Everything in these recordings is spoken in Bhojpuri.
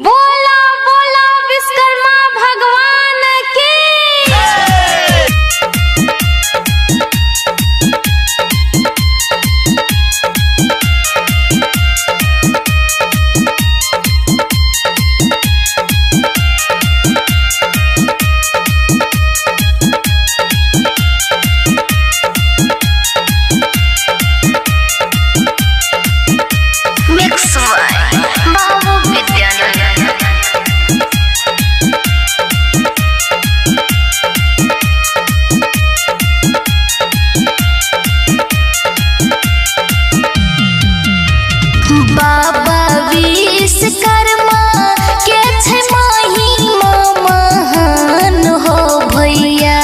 बोला बोला विश्वकर्मा भगवान की। बाबा विश्वकर्मा के छै महिमा महान हो भैया।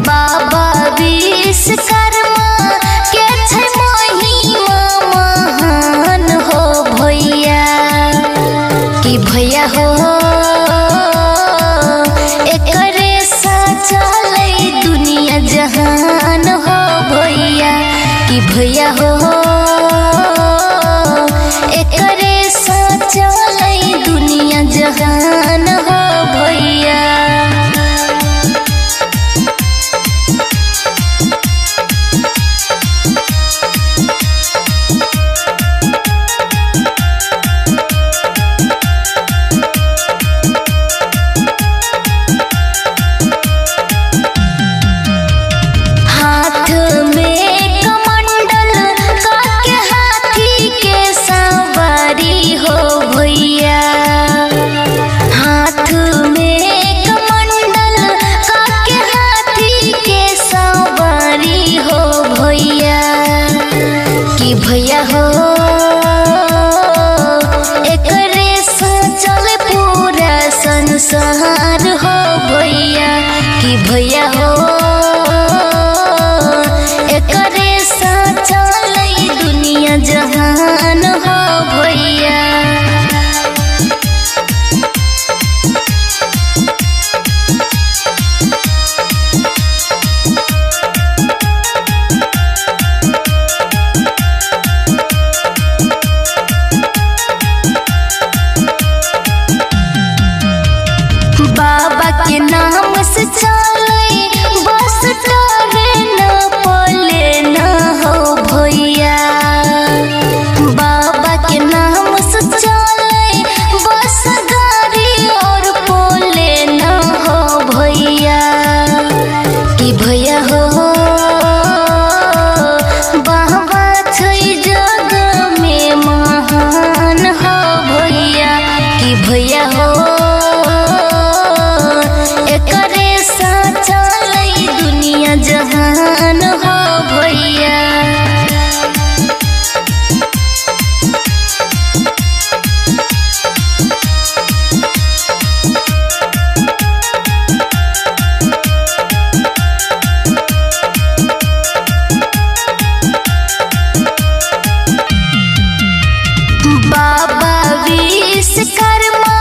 बाबा विश्वकर्मा के छै महिमा महान हो भैया। कि भैया हो एकरे सा चलै दुनिया जहान हो भैया। कि भैया हो एकरे सा चलै दुनिया जहान हो भैया। हाथ में कमंडल काके हाथी के सवारी हो भैया। हाथ में कमंडल काके हाथी के सवारी हो भैया। कि भैया हो एकरे सा चले पूरा संसार हो भैया। कि भैया हो एकरे सा चलै दुनिया जहान हो भैया। बाबा के नाम से चले बस ट्रेन प्लेन हो भैया। बाबा के नाम से चले बस गाड़ी और प्लेन हो भैया। कि भैया हो बाबा छै जग में महान हो भैया। कि भैया हो एकरे सा चलै दुनिया जहान हो भैया। बाबा विश्वकर्मा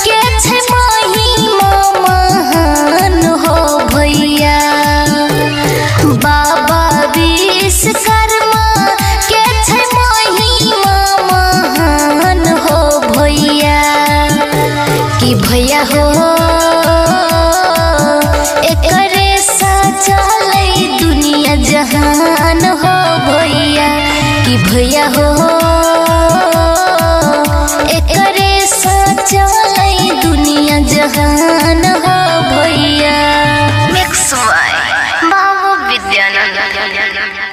के छै महिमा महान हो भैया। बाबा विश्वकर्मा के छै महिमा महान हो भैया। कि भैया हो एकरे सा चलै दुनिया जहान हो भैया। कि भैया हो एकरे सा चलै दुनिया जहान हो भैया। Mix by Babu Vidyanand.